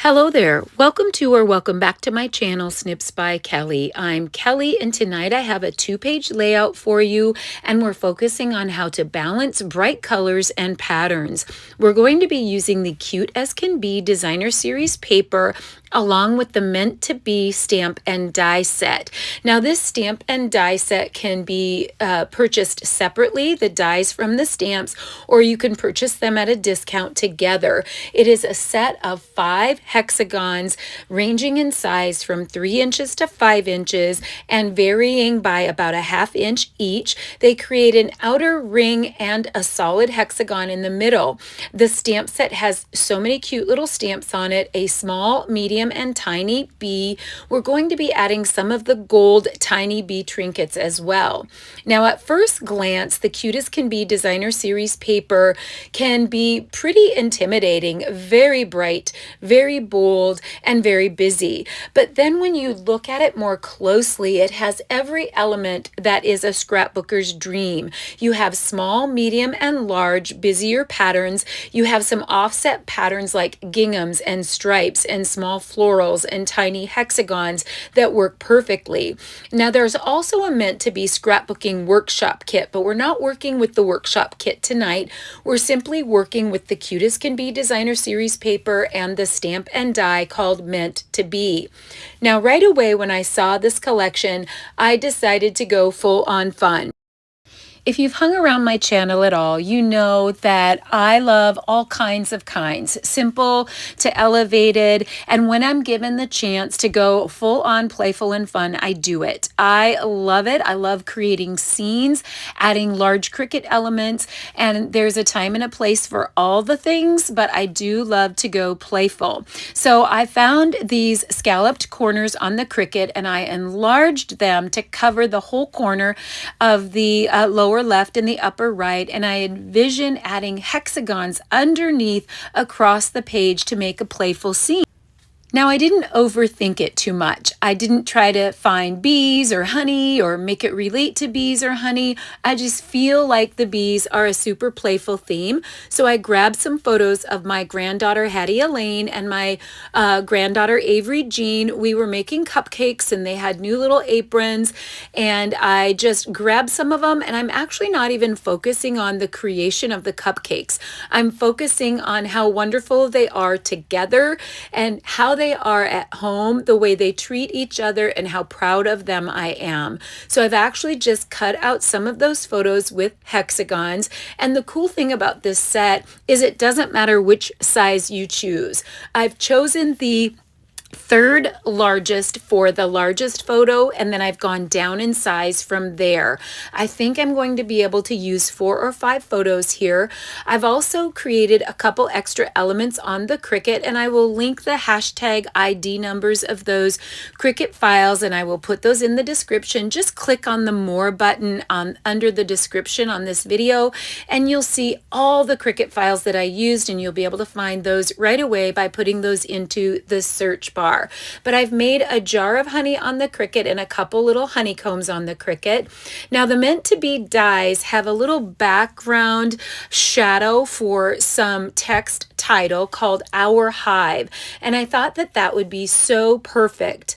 Hello there. Welcome to or welcome back to my channel, Snips by Kelly. I'm Kelly, and tonight I have a two-page layout for you, and we're focusing on how to balance bright colors and patterns. We're going to be using the Cute as Can Be Designer Series paper along with the Meant to Be stamp and die set. Now this stamp and die set can be purchased separately, the dies from the stamps, or you can purchase them at a discount together. It is a set of 5 hexagons ranging in size from 3 inches to 5 inches and varying by about a ½ inch each. They create an outer ring and a solid hexagon in the middle. The stamp set has so many cute little stamps on it, a small, medium, and tiny bee. We're going to be adding some of the gold tiny bee trinkets as well. Now at first glance, the Cute as Can Be Designer Series paper can be pretty intimidating, very bright, very bold, and very busy. But then when you look at it more closely, it has every element that is a scrapbooker's dream. You have small, medium, and large, busier patterns. You have some offset patterns like ginghams and stripes and small florals and tiny hexagons that work perfectly. Now there's also a Meant to Be scrapbooking workshop kit, but we're not working with the workshop kit tonight. We're simply working with the Cute as Can Be Designer Series paper and the stamp and die called Meant to Be. Now right away when I saw this collection, I decided to go full on fun. If you've hung around my channel at all, you know that I love all kinds of kinds, simple to elevated, and when I'm given the chance to go full on playful and fun, I do it. I love it. I love creating scenes, adding large Cricut elements, and there's a time and a place for all the things, but I do love to go playful. So I found these scalloped corners on the Cricut, and I enlarged them to cover the whole corner of the lower left and the upper right, and I envision adding hexagons underneath across the page to make a playful scene. Now, I didn't overthink it too much. I didn't try to find bees or honey or make it relate to bees or honey. I just feel like the bees are a super playful theme. So I grabbed some photos of my granddaughter Hattie Elaine and my granddaughter Avery Jean. We were making cupcakes and they had new little aprons, and I just grabbed some of them, and I'm actually not even focusing on the creation of the cupcakes. I'm focusing on how wonderful they are together and how they are at home, the way they treat each other, and how proud of them I am. So I've actually just cut out some of those photos with hexagons. And the cool thing about this set is it doesn't matter which size you choose. I've chosen the third largest for the largest photo, and then I've gone down in size from there. I think I'm going to be able to use 4 or 5 photos here. I've also created a couple extra elements on the Cricut, and I will link the hashtag ID numbers of those Cricut files, and I will put those in the description. Just click on the More button under the description on this video, and you'll see all the Cricut files that I used, and you'll be able to find those right away by putting those into the search bar. But I've made a jar of honey on the Cricut and a couple little honeycombs on the Cricut. Now the Meant to Be dies have a little background shadow for some text title called Our Hive, and I thought that that would be so perfect.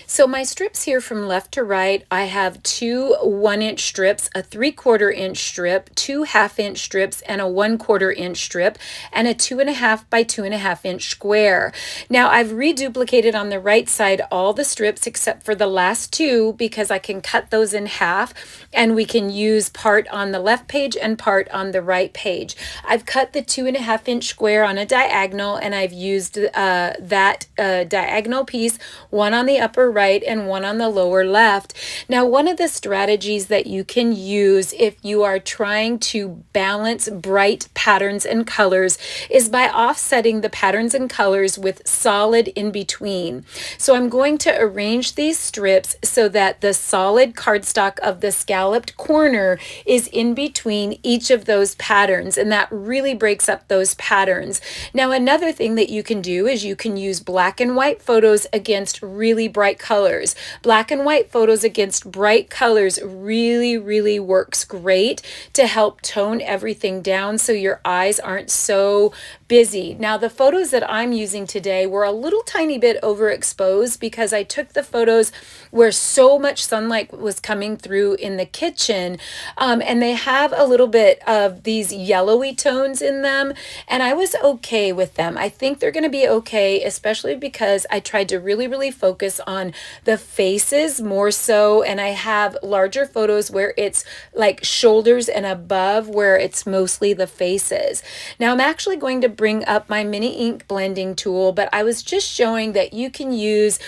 So my strips here from left to right, I have 2 1-inch strips, a 3/4 inch strip, 2 1/2-inch strips, and a 1/4 inch strip, and a 2.5 by 2.5 inch square. Now I've reduplicated on the right side all the strips except for the last 2 because I can cut those in half, and we can use part on the left page and part on the right page. I've cut the 2.5 inch square on a diagonal, and I've used that diagonal piece, one on the upper right and one on the lower left. Now, one of the strategies that you can use if you are trying to balance bright patterns and colors is by offsetting the patterns and colors with solid in between. So I'm going to arrange these strips so that the solid cardstock of the scalloped corner is in between each of those patterns, and that really breaks up those patterns. Now, another thing that you can do is you can use black and white photos against really bright colors. Black and white photos against bright colors really works great to help tone everything down so your eyes aren't so busy. Now, the photos that I'm using today were a little tiny bit overexposed because I took the photos where so much sunlight was coming through in the kitchen, and they have a little bit of these yellowy tones in them, and I was okay with them. I think they're going to be okay, especially because I tried to really focus on the faces more so, and I have larger photos where it's like shoulders and above where it's mostly the faces. Now, I'm actually going to bring up my mini ink blending tool, but I was just showing that you can use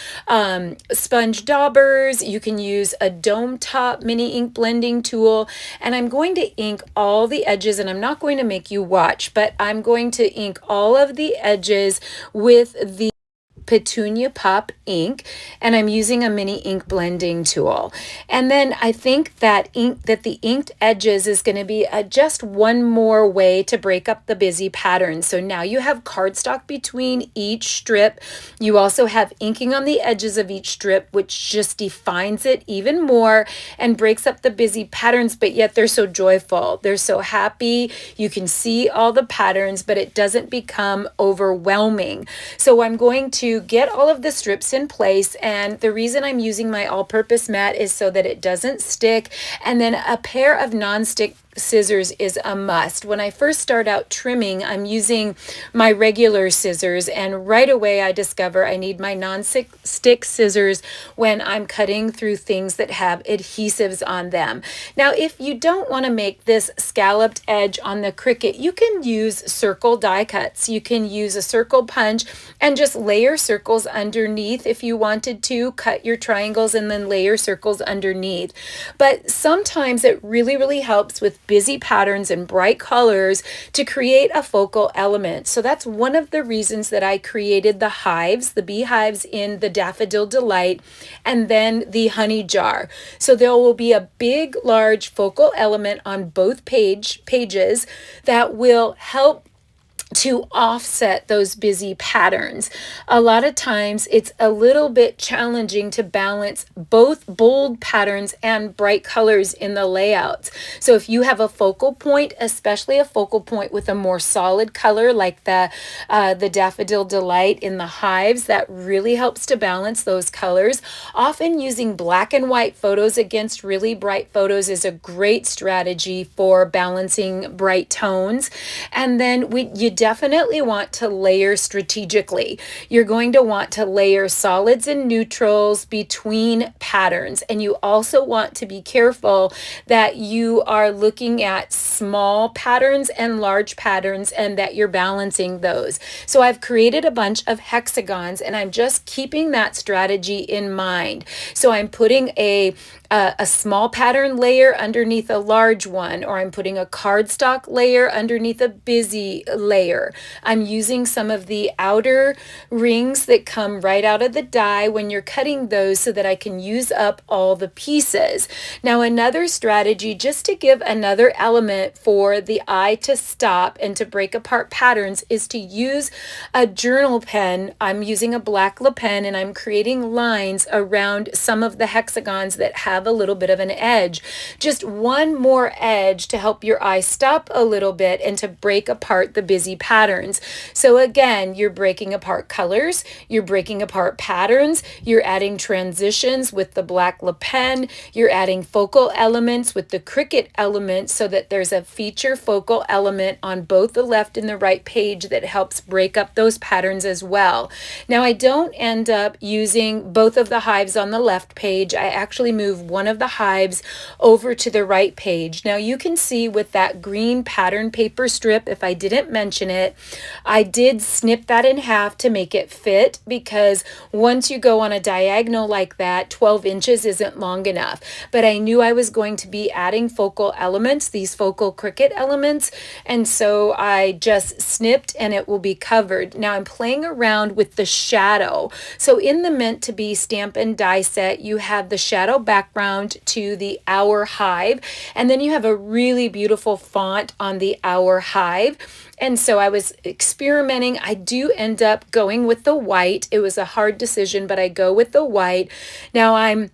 sponge daubers, you can use a dome top mini ink blending tool, and I'm going to ink all the edges, and I'm not going to make you watch, but I'm going to ink all of the edges with the Petunia Pop ink, and I'm using a mini ink blending tool. And then I think that the inked edges is going to be just one more way to break up the busy pattern. So now you have cardstock between each strip. You also have inking on the edges of each strip, which just defines it even more and breaks up the busy patterns, but yet they're so joyful. They're so happy. You can see all the patterns, but it doesn't become overwhelming. So I'm going to get all of the strips in place, and the reason I'm using my all-purpose mat is so that it doesn't stick, and then a pair of non-stick scissors is a must. When I first start out trimming, I'm using my regular scissors, and right away I discover I need my non-stick scissors when I'm cutting through things that have adhesives on them. Now, if you don't want to make this scalloped edge on the Cricut, you can use circle die cuts. You can use a circle punch and just layer circles underneath if you wanted to. Cut your triangles and then layer circles underneath. But sometimes it really helps with busy patterns and bright colors to create a focal element. So that's one of the reasons that I created the hives, the beehives in the Daffodil Delight, and then the honey jar. So there will be a big, large focal element on both pages that will help to offset those busy patterns. A lot of times it's a little bit challenging to balance both bold patterns and bright colors in the layouts. So if you have a focal point, especially a focal point with a more solid color like the Daffodil Delight in the hives, that really helps to balance those colors. Often using black and white photos against really bright photos is a great strategy for balancing bright tones. And then you definitely want to layer strategically. You're going to want to layer solids and neutrals between patterns, and you also want to be careful that you are looking at small patterns and large patterns and that you're balancing those. So I've created a bunch of hexagons, and I'm just keeping that strategy in mind. So I'm putting a small pattern layer underneath a large one, or I'm putting a cardstock layer underneath a busy layer. I'm using some of the outer rings that come right out of the die when you're cutting those so that I can use up all the pieces. Now, another strategy, just to give another element for the eye to stop and to break apart patterns, is to use a journal pen. I'm using a black Le Pen, and I'm creating lines around some of the hexagons that have a little bit of an edge. Just one more edge to help your eye stop a little bit and to break apart the busy patterns. So again, you're breaking apart colors, you're breaking apart patterns, you're adding transitions with the black Le Pen, you're adding focal elements with the Cricut element so that there's a feature focal element on both the left and the right page that helps break up those patterns as well. Now, I don't end up using both of the hives on the left page. I actually move one of the hives over to the right page. Now, you can see with that green pattern paper strip, if I didn't mention it, I did snip that in half to make it fit, because once you go on a diagonal like that, 12 inches isn't long enough. But I knew I was going to be adding focal elements, these focal Cricut elements, and so I just snipped and it will be covered. Now I'm playing around with the shadow. So in the Meant to Be Stampin' die set, you have the shadow background to the Hour hive, and then you have a really beautiful font on the Hour hive. And so I was experimenting. I do end up going with the white. It was a hard decision, but I go with the white. Now I'm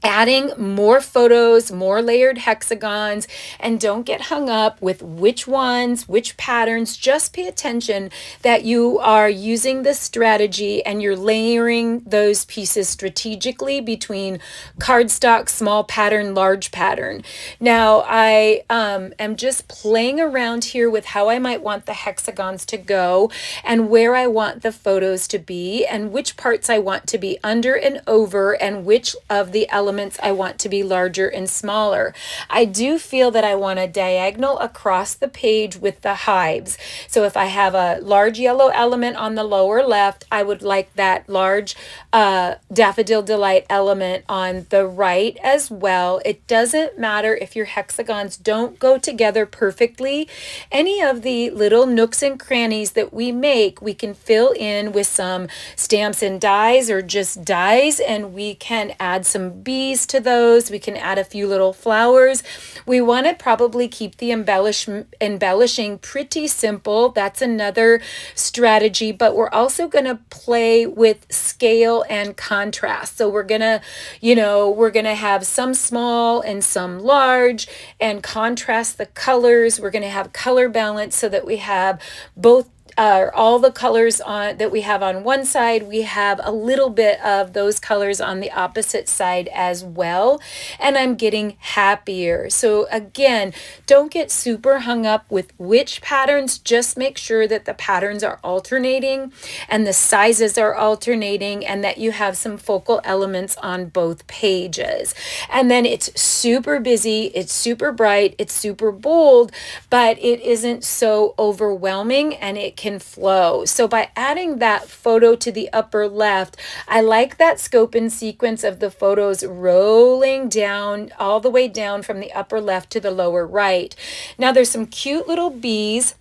adding more photos, more layered hexagons, and don't get hung up with which ones, which patterns. Just pay attention that you are using this strategy and you're layering those pieces strategically between cardstock, small pattern, large pattern. Now I am just playing around here with how I might want the hexagons to go and where I want the photos to be and which parts I want to be under and over and which of the elements I want to be larger and smaller. I do feel that I want a diagonal across the page with the hives. So if I have a large yellow element on the lower left, I would like that large Daffodil Delight element on the right as well. It doesn't matter if your hexagons don't go together perfectly. Any of the little nooks and crannies that we make, we can fill in with some stamps and dies or just dies, and we can add some beads to those. We can add a few little flowers. We want to probably keep the embellishing pretty simple. That's another strategy, but we're also going to play with scale and contrast. So we're going to, we're going to have some small and some large and contrast the colors. We're going to have color balance so that we have both all the colors on that we have on one side, we have a little bit of those colors on the opposite side as well. And I'm getting happier. So again, don't get super hung up with which patterns. Just make sure that the patterns are alternating and the sizes are alternating and that you have some focal elements on both pages. And then it's super busy, it's super bright, it's super bold, but it isn't so overwhelming and it can flow. So by adding that photo to the upper left, I like that scope and sequence of the photos rolling down all the way down from the upper left to the lower right. Now there's some cute little bees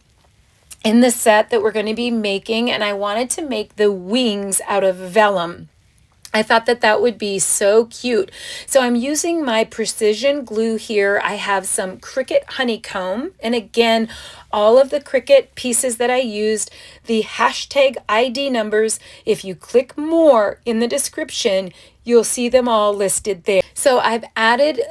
in the set that we're going to be making, and I wanted to make the wings out of vellum. I thought that that would be so cute. So I'm using my precision glue here. I have some Cricut honeycomb. And again, all of the Cricut pieces that I used, the hashtag ID numbers, if you click more in the description, you'll see them all listed there. So I've added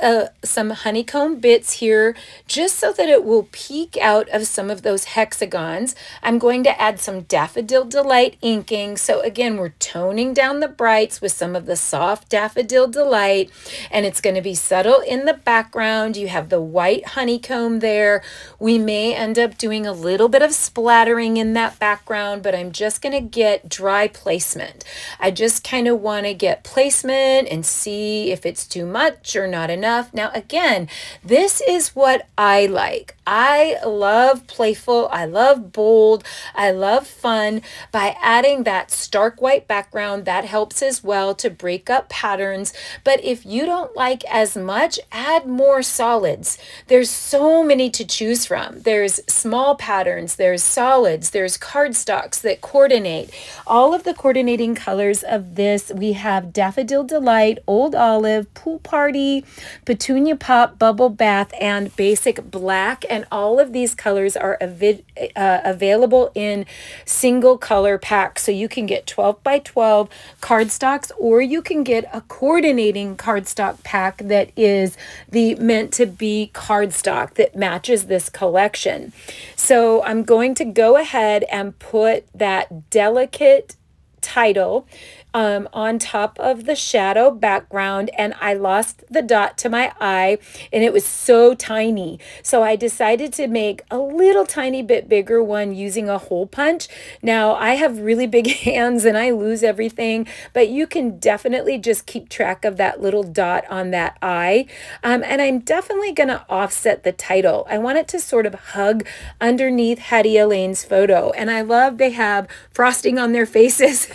some honeycomb bits here just so that it will peek out of some of those hexagons. I'm going to add some Daffodil Delight inking. So again, we're toning down the brights with some of the soft Daffodil Delight, and it's going to be subtle in the background. You have the white honeycomb there. We may end up doing a little bit of splattering in that background, but I'm just going to get dry placement. I just kind of want to get placement and see if it's too much or not enough. Now, again, this is what I like. I love playful, I love bold, I love fun. By adding that stark white background, that helps as well to break up patterns. But if you don't like as much, add more solids. There's so many to choose from. There's small patterns, there's solids, there's cardstocks that coordinate. All of the coordinating colors of this, we have Daffodil Delight, Old Olive, Pool Party, Petunia Pop, Bubble Bath, and Basic Black. And all of these colors are available in single color packs. So you can get 12 by 12 cardstocks, or you can get a coordinating cardstock pack that is the meant to be cardstock that matches this collection. So I'm going to go ahead and put that delicate title on top of the shadow background, and I lost the dot to my eye and it was so tiny. So I decided to make a little tiny bit bigger one using a hole punch. Now I have really big hands and I lose everything, but you can definitely just keep track of that little dot on that eye. And I'm definitely going to offset the title. I want it to sort of hug underneath Hattie Elaine's photo. And I love they have frosting on their faces.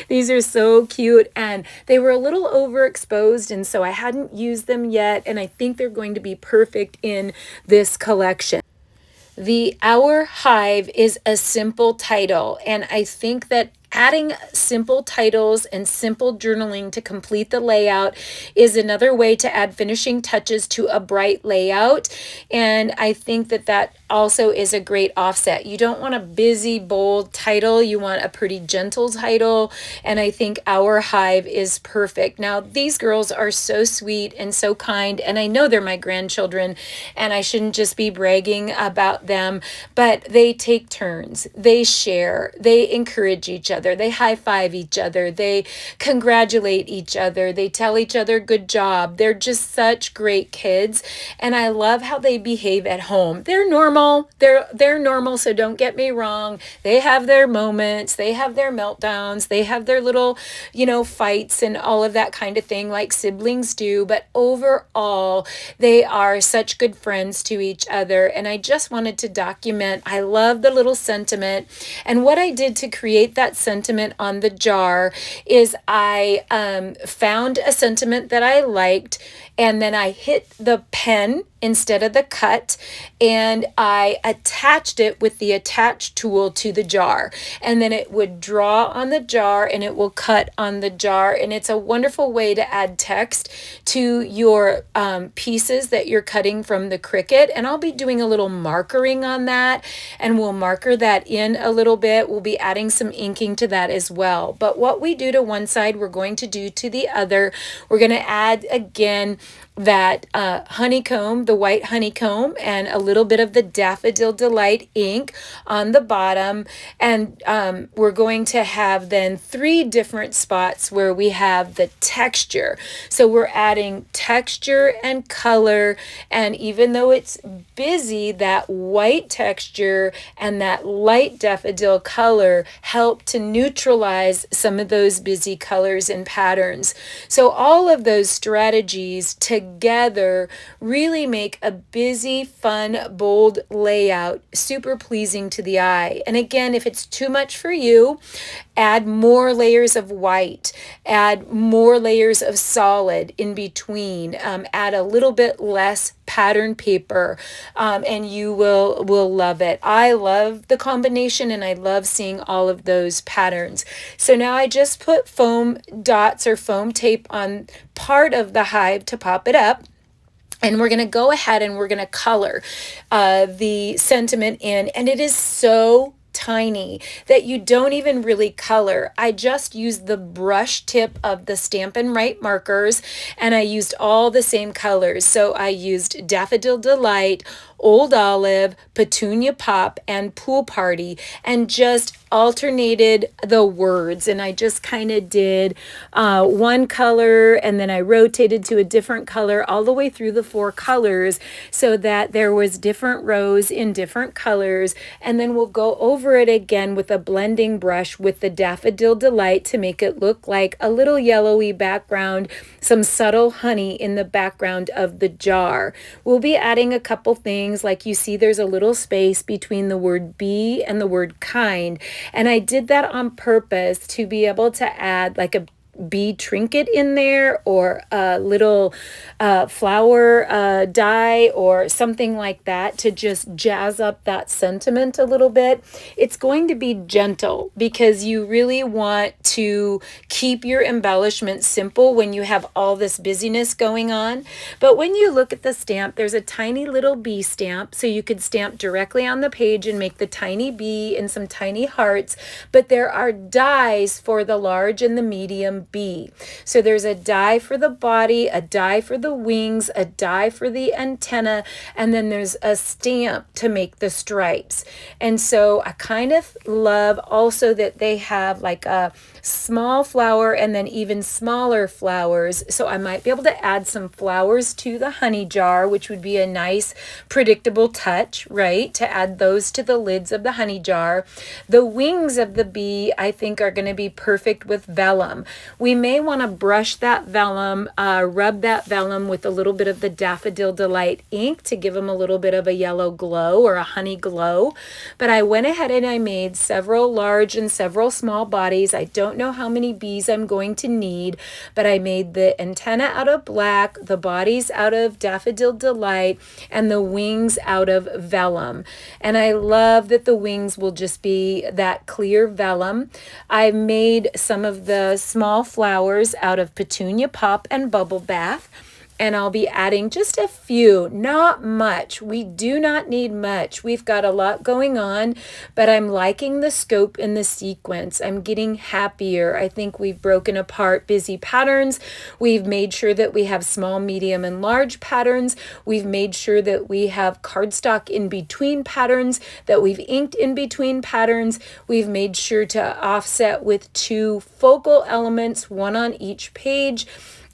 These are so cute, and they were a little overexposed, and so I hadn't used them yet, and I think they're going to be perfect in this collection. The Our Hive is a simple title, and I think that Adding simple titles and simple journaling to complete the layout is another way to add finishing touches to a bright layout. And I think that that also is a great offset. You don't want a busy, bold title. You want a pretty gentle title. And I think Our Hive is perfect. Now, these girls are so sweet and so kind. And I know they're my grandchildren, and I shouldn't just be bragging about them, but they take turns. They share. They encourage each other. They high-five each other. They congratulate each other. They tell each other good job. They're just such great kids, and I love how they behave at home. They're normal. They're normal, so don't get me wrong. They have their moments. They have their meltdowns. They have their little, fights and all of that kind of thing like siblings do, but overall, they are such good friends to each other, and I just wanted to document. I love the little sentiment, and what I did to create that sentiment on the jar is I found a sentiment that I liked, and then I hit the pen instead of the cut, and I attached it with the attach tool to the jar, and then it would draw on the jar and it will cut on the jar. And it's a wonderful way to add text to your pieces that you're cutting from the Cricut. And I'll be doing a little markering on that, and we'll marker that in a little bit. We'll be adding some inking to that as well. But what we do to one side, we're going to do to the other. We're going to add again that honeycomb, the white honeycomb, and a little bit of the Daffodil Delight ink on the bottom. And we're going to have then 3 different spots where we have the texture. So we're adding texture and color, and even though it's busy, that white texture and that light daffodil color help to neutralize some of those busy colors and patterns. So all of those strategies together really make a busy, fun, bold layout super pleasing to the eye. And again, if it's too much for you, add more layers of white, add more layers of solid in between, add a little bit less pattern paper, and you will love it. I love the combination, and I love seeing all of those patterns. So now I just put foam dots or foam tape on part of the hive to pop it up. And we're going to go ahead and we're going to color the sentiment in. And it is so tiny that you don't even really color. I just used the brush tip of the Stampin' Right markers, and I used all the same colors. So I used Daffodil Delight, Old Olive, Petunia Pop, and Pool Party, and just alternated the words. And I just kind of did one color, and then I rotated to a different color all the way through the 4 colors so that there was different rows in different colors. And then we'll go over it again with a blending brush with the Daffodil Delight to make it look like a little yellowy background, some subtle honey in the background of the jar. We'll be adding a couple things. Like you see, there's a little space between the word bee and the word kind. And I did that on purpose to be able to add like a bee trinket in there, or a little flower die or something like that to just jazz up that sentiment a little bit. It's going to be gentle because you really want to keep your embellishment simple when you have all this busyness going on. But when you look at the stamp, there's a tiny little bee stamp, so you could stamp directly on the page and make the tiny bee and some tiny hearts. But there are dies for the large and the medium bee. So there's a die for the body, a die for the wings, a die for the antenna, and then there's a stamp to make the stripes. And so I kind of love also that they have like a small flower and then even smaller flowers. So I might be able to add some flowers to the honey jar, which would be a nice predictable touch, right? To add those to the lids of the honey jar. The wings of the bee, I think, are going to be perfect with vellum. We may want to brush that vellum, rub that vellum with a little bit of the Daffodil Delight ink to give them a little bit of a yellow glow or a honey glow. But I went ahead and I made several large and several small bodies. I don't know how many bees I'm going to need, but I made the antenna out of black, the bodies out of Daffodil Delight, and the wings out of vellum. And I love that the wings will just be that clear vellum. I made some of the small flowers out of Petunia Pop and Bubble Bath. And I'll be adding just a few, not much. We do not need much. We've got a lot going on, but I'm liking the scope and the sequence. I'm getting happier. I think we've broken apart busy patterns. We've made sure that we have small, medium, and large patterns. We've made sure that we have cardstock in between patterns, that we've inked in between patterns. We've made sure to offset with 2 focal elements, 1 on each page,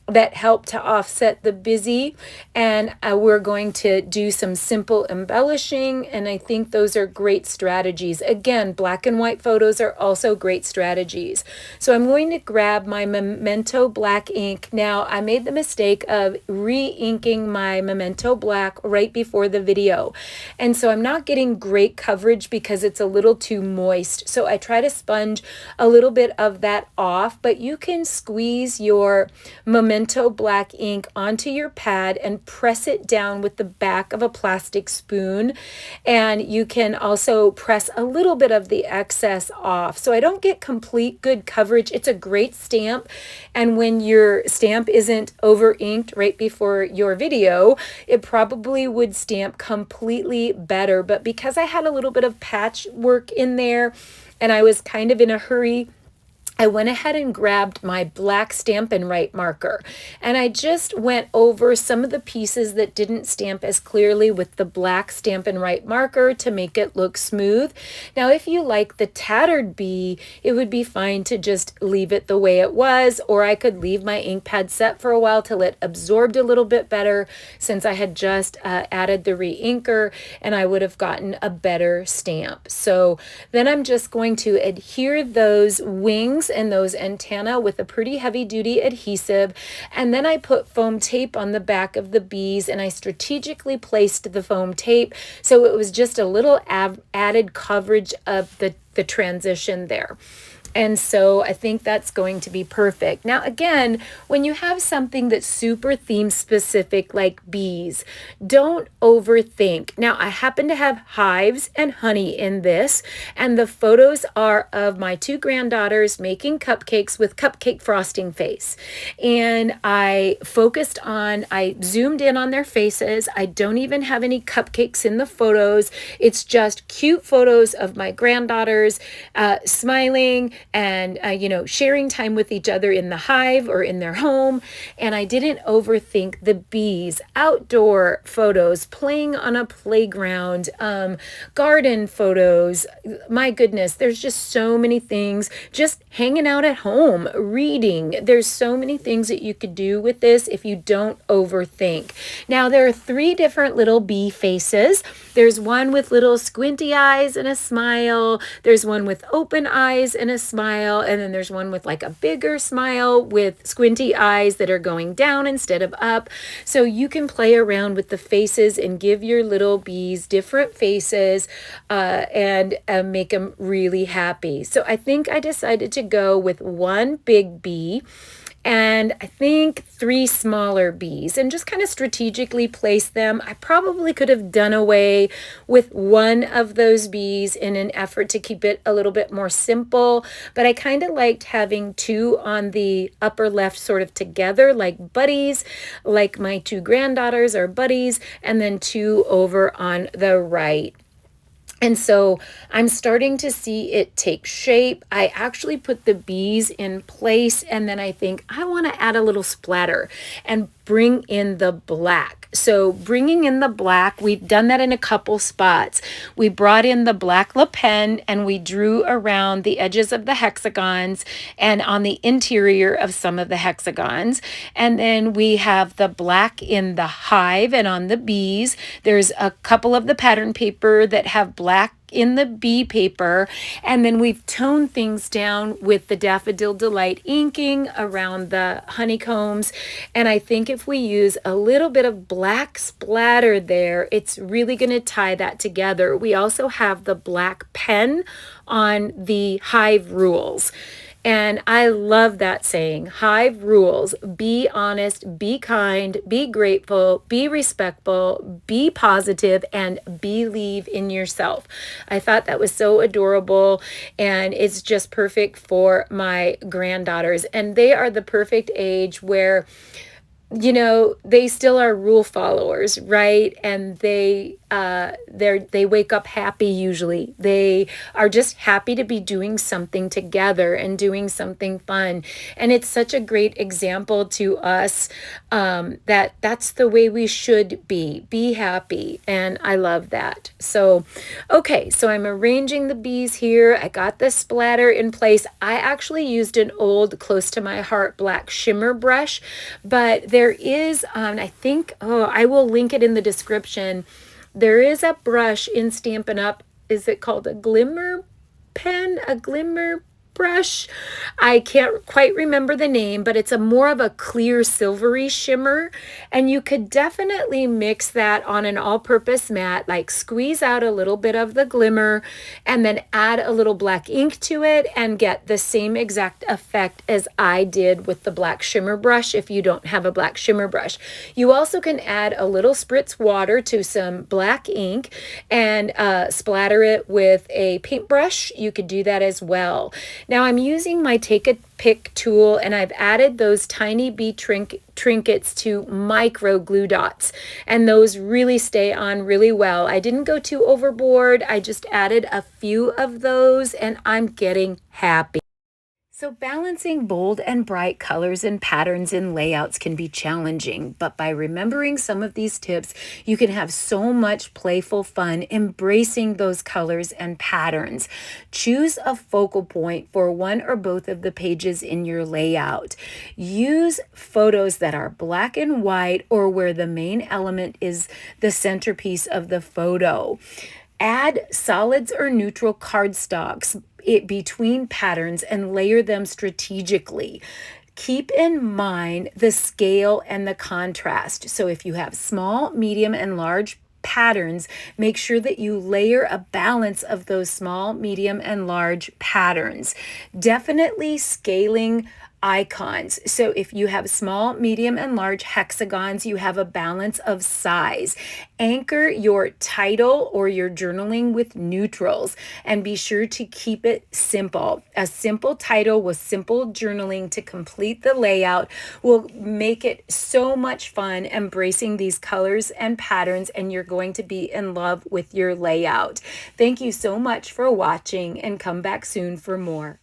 that help to offset the busy, and we're going to do some simple embellishing, and I think those are great strategies. Again, black and white photos are also great strategies. So I'm going to grab my Memento black ink. Now, I made the mistake of re-inking my Memento black right before the video, and so I'm not getting great coverage because it's a little too moist. So I try to sponge a little bit of that off, but you can squeeze your Memento black ink onto your pad and press it down with the back of a plastic spoon, and you can also press a little bit of the excess off. So I don't get complete good coverage. It's a great stamp, and when your stamp isn't over inked right before your video, it probably would stamp completely better. But because I had a little bit of patchwork in there and I was kind of in a hurry, I went ahead and grabbed my black Stampin' Write marker, and I just went over some of the pieces that didn't stamp as clearly with the black Stampin' Write marker to make it look smooth. Now, if you like the tattered bee, it would be fine to just leave it the way it was, or I could leave my ink pad set for a while till it absorbed a little bit better, since I had just added the re-inker, and I would have gotten a better stamp. So then I'm just going to adhere those wings and those antennae with a pretty heavy duty adhesive, and then I put foam tape on the back of the bees, and I strategically placed the foam tape so it was just a little added coverage of the transition there. And so I think that's going to be perfect. Now, again, when you have something that's super theme specific like bees, don't overthink. Now, I happen to have hives and honey in this, and the photos are of my 2 granddaughters making cupcakes with cupcake frosting face. And I zoomed in on their faces. I don't even have any cupcakes in the photos. It's just cute photos of my granddaughters smiling and sharing time with each other in the hive or in their home. And I didn't overthink the bees. Outdoor photos, playing on a playground, garden photos. My goodness, there's just so many things. Just hanging out at home, reading. There's so many things that you could do with this if you don't overthink. Now, there are 3 different little bee faces. There's one with little squinty eyes and a smile. There's one with open eyes and a smile. And then there's one with like a bigger smile with squinty eyes that are going down instead of up. So you can play around with the faces and give your little bees different faces and make them really happy. So I think I decided to go with 1 big bee and I think 3 smaller bees, and just kind of strategically place them. I probably could have done away with 1 of those bees in an effort to keep it a little bit more simple, but I kind of liked having 2 on the upper left sort of together like buddies, like my 2 granddaughters are buddies, and then 2 over on the right. And so I'm starting to see it take shape. I actually put the bees in place, and then I think I want to add a little splatter and bring in the black. So bringing in the black, we've done that in a couple spots. We brought in the black Le Pen and we drew around the edges of the hexagons and on the interior of some of the hexagons. And then we have the black in the hive and on the bees. There's a couple of the pattern paper that have black in the bee paper, and then we've toned things down with the Daffodil Delight inking around the honeycombs. And I think if we use a little bit of black splatter there, it's really going to tie that together. We also have the black pen on the hive rules. And I love that saying, hive rules: be honest, be kind, be grateful, be respectful, be positive, and believe in yourself. I thought that was so adorable, and it's just perfect for my granddaughters. And they are the perfect age where, you know, they still are rule followers, right? And they wake up happy usually. They are just happy to be doing something together and doing something fun. And it's such a great example to us that that's the way we should be happy. And I love that. So, okay, so I'm arranging the bees here. I got the splatter in place. I actually used an old Close to My Heart black shimmer brush, but there is, I think, I will link it in the description. There is a brush in Stampin' Up. Is it called a glimmer pen? A glimmer brush? I can't quite remember the name, but it's a more of a clear silvery shimmer, and you could definitely mix that on an all-purpose mat, like squeeze out a little bit of the glimmer and then add a little black ink to it and get the same exact effect as I did with the black shimmer brush if you don't have a black shimmer brush. You also can add a little spritz water to some black ink and splatter it with a paintbrush. You could do that as well. Now I'm using my Take a Pick tool, and I've added those tiny bee trinkets to micro glue dots, and those really stay on really well. I didn't go too overboard. I just added a few of those, and I'm getting happy. So balancing bold and bright colors and patterns in layouts can be challenging, but by remembering some of these tips, you can have so much playful fun embracing those colors and patterns. Choose a focal point for one or both of the pages in your layout. Use photos that are black and white or where the main element is the centerpiece of the photo. Add solids or neutral cardstocks between patterns and layer them strategically. Keep in mind the scale and the contrast. So if you have small, medium, and large patterns, make sure that you layer a balance of those small, medium, and large patterns. Definitely scaling icons. So if you have small, medium, and large hexagons, you have a balance of size. Anchor your title or your journaling with neutrals, and be sure to keep it simple. A simple title with simple journaling to complete the layout will make it so much fun embracing these colors and patterns, and you're going to be in love with your layout. Thank you so much for watching, and come back soon for more.